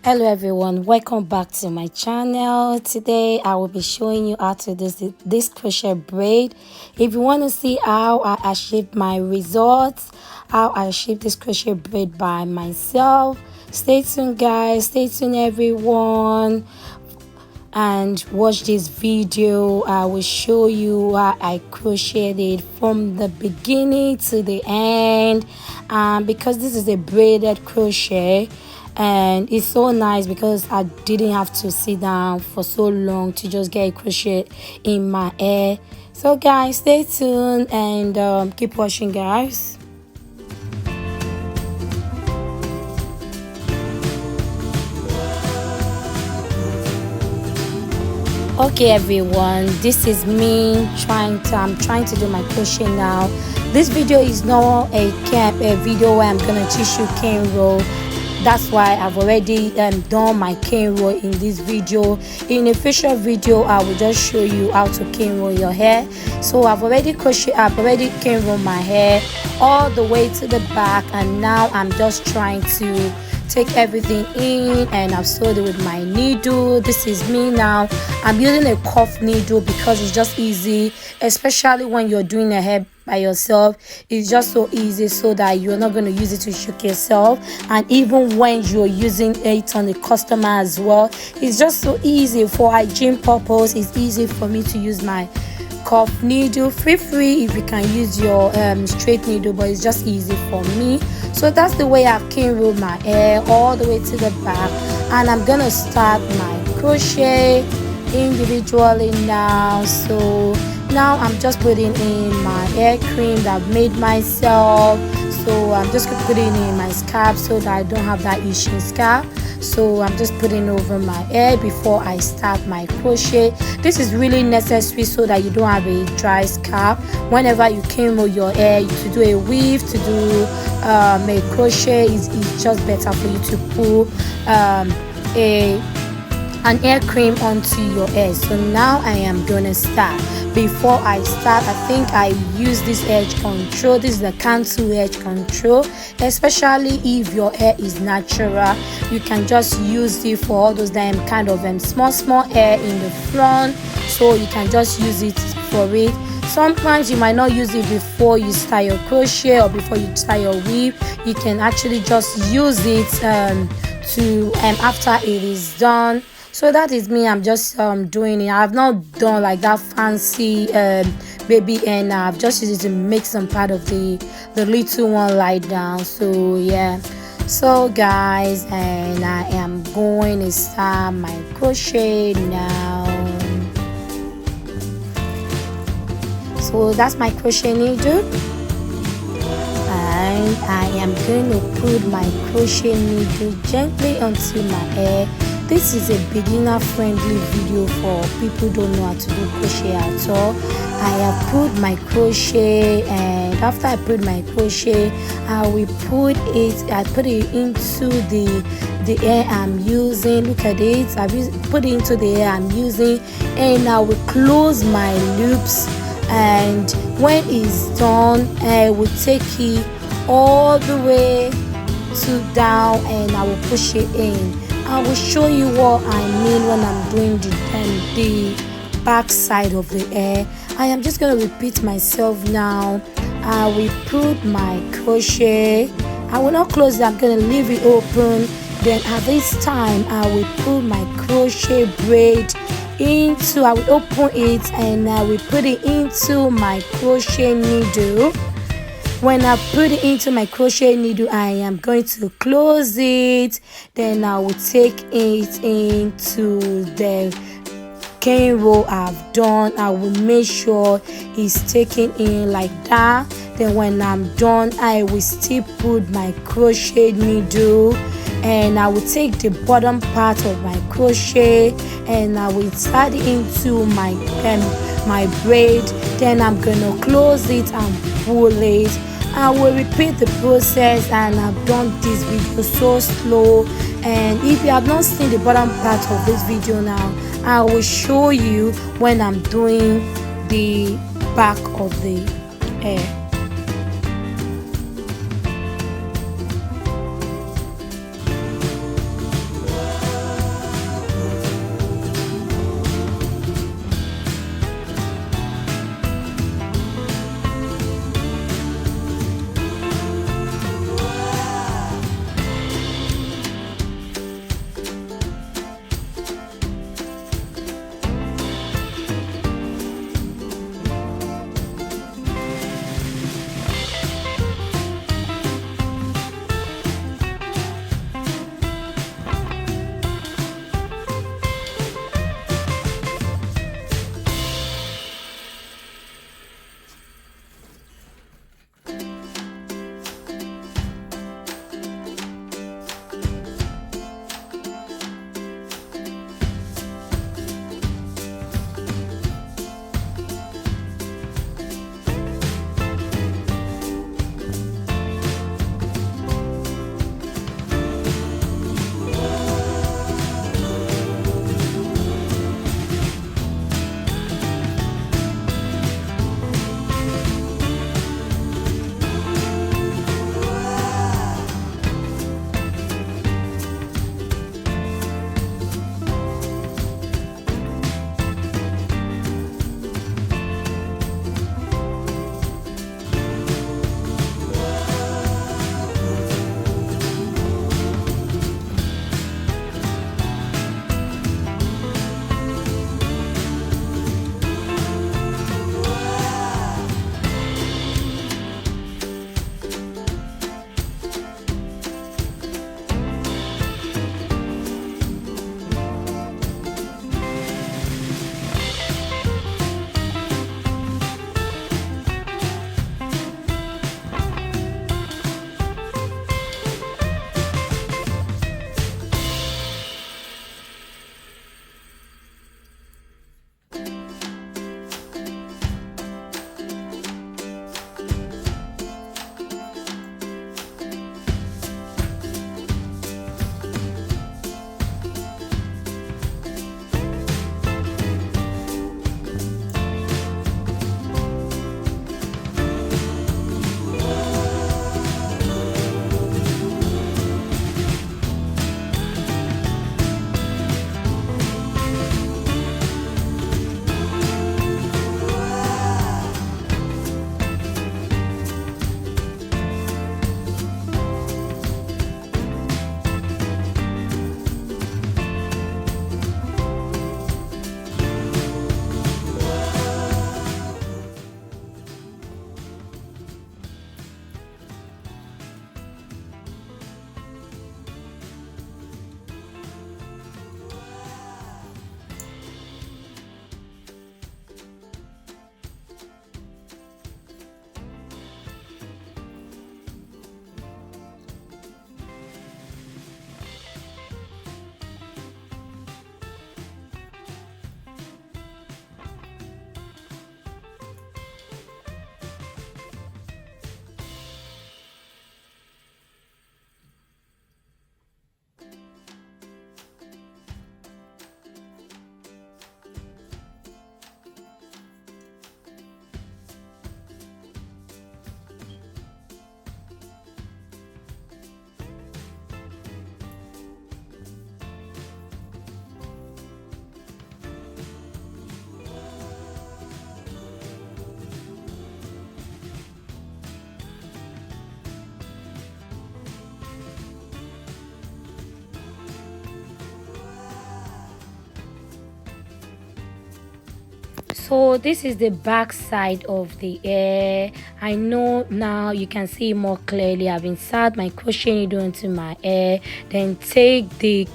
Hello everyone, welcome back to my channel. Today I will be showing you how to do this crochet braid. If you want to see how I achieved my results, how I achieved this crochet braid by myself, stay tuned guys, stay tuned everyone, and watch this video. I will show you how I crocheted from the beginning to the end, because this is a braided crochet and it's so nice because I didn't have to sit down for so long to just get a crochet in my hair. So guys, stay tuned and keep watching guys. Okay everyone, this is me I'm trying to do my crochet now. This video is not a video where I'm gonna teach you cane roll. That's why I've already done my cane roll in this video. In a future video I will just show you how to cane roll your hair. So I've already cane roll my hair all the way to the back, and now I'm just trying to take everything in, and I've sewed it with my needle. This is me now. I'm using a cuff needle because it's just easy, especially when you're doing a hair by yourself. It's just so easy so that you're not going to use it to shook yourself, and even when you're using it on the customer as well, it's just so easy for hygiene purpose. It's easy for me to use my cuff needle. Feel free if you can use your straight needle, but it's just easy for me. So that's the way I've cane rolled my hair all the way to the back, and I'm gonna start my crochet individually now. So now I'm just putting in my hair cream that I've made myself. So I'm just putting it in my scalp so that I don't have that itching scalp. So I'm just putting over my hair before I start my crochet. This is really necessary so that you don't have a dry scalp. Whenever you cane roll your hair, to do a weave, to do a crochet, is just better for you to put an hair cream onto your hair. So now I am gonna start. Before I start, I think I use this edge control. This is the cancel edge control. Especially if your hair is natural, you can just use it for all those kind of small hair in the front. So you can just use it for it. Sometimes you might not use it before you start your crochet or before you start your weave. You can actually just use it after it is done. So that is me. I'm just doing it. I've not done like that fancy baby, and I've just used it to make some part of the little one lie down. So yeah, so guys, and I am going to start my crochet now. So that's my crochet needle, and I am going to put my crochet needle gently onto my hair. This is a beginner friendly video for people who don't know how to do crochet at all. I have put my crochet, and after I put my crochet, I put it into the hair I'm using. Look at it. Put it into the hair I'm using, and I will close my loops, and when it's done, I will take it all the way to down, and I will push it in. I will show you what I mean when I'm doing the back side of the hair. I am just going to repeat myself now. I will put my crochet. I will not close it. I'm going to leave it open. Then at this time, I will put my crochet braid into. I will open it, and I will put it into my crochet needle. When I put it into my crochet needle, I am going to close it. Then I will take it into the cane roll I've done. I will make sure it's taken in like that. Then when I'm done, I will still put my crochet needle, and I will take the bottom part of my crochet, and I will start into my braid. Then I'm gonna close it and pull it. I will repeat the process, and I've done this video so slow. And if you have not seen the bottom part of this video now, I will show you when I'm doing the back of the hair. So this is the back side of the hair. I know now you can see more clearly. I've inserted my crochet needle into my hair, then take the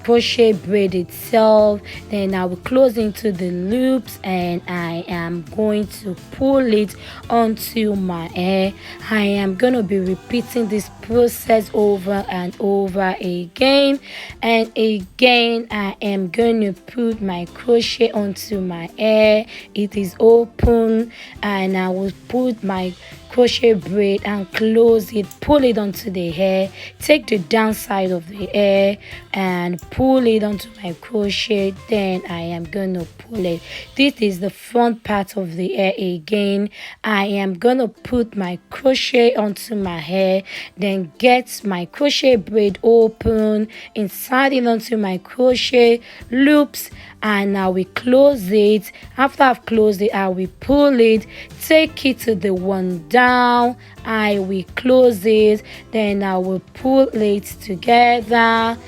crochet braid itself, then I will close into the loops and I am going to pull it onto my hair. I am going to be repeating this process over and over again, and again I am going to put my crochet onto my hair. It is open and I will put my crochet braid and close it, pull it onto the hair, take the down side of the hair and pull it onto my crochet. Then I am going to pull it. This is the front part of the hair. Again I am going to put my crochet onto my hair, then get my crochet braid open, insert it onto my crochet loops, and I will close it. After I've closed it, I will pull it, take it to the one down, I will close it, then I will pull it together,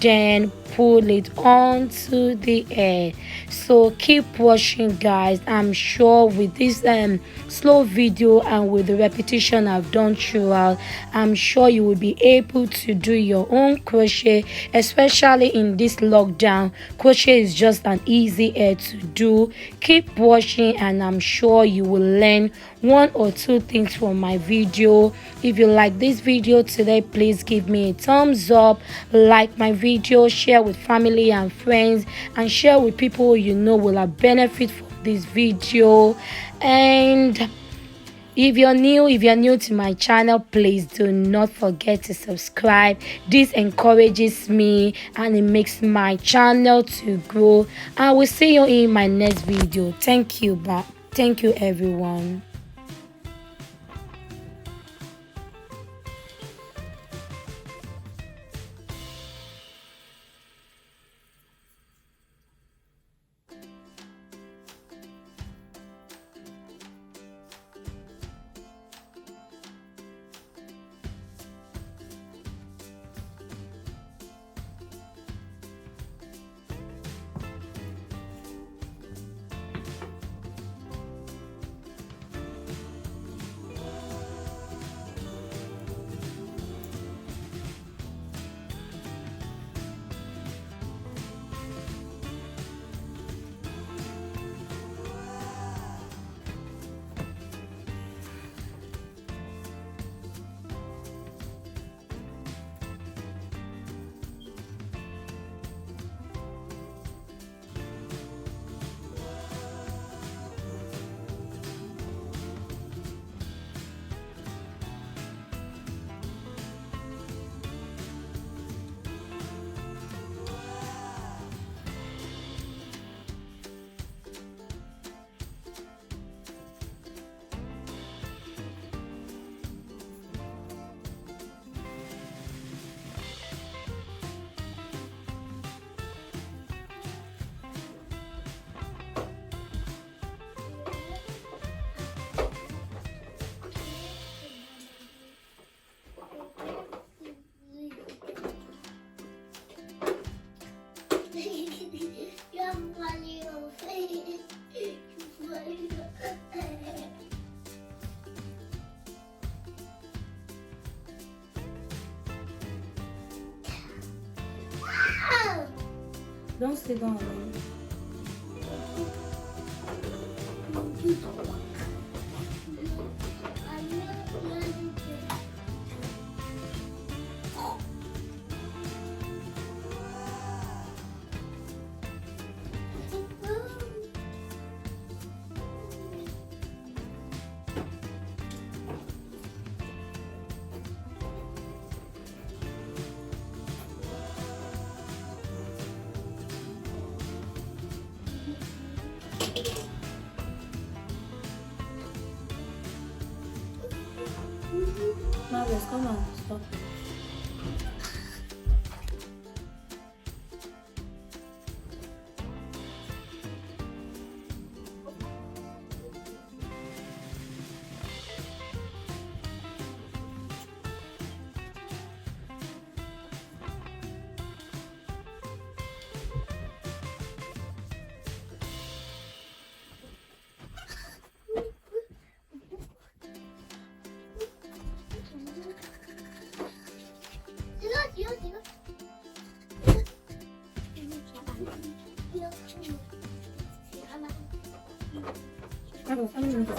then pull it onto the hair. So keep watching, guys. I'm sure with this slow video and with the repetition I've done throughout, I'm sure you will be able to do your own crochet, especially in this lockdown. Crochet is just an easy hair to do. Keep watching and I'm sure you will learn one or two things from my video. If you like this video today, please give me a thumbs up, like my video, share with family and friends, and share with people you know will have benefit from this video. And if you're new to my channel, please do not forget to subscribe. This encourages me and it makes my channel to grow. I will see you in my next video. Thank you everyone. Don't sit down. Marvelous, come on, stop. 하고 3분 더.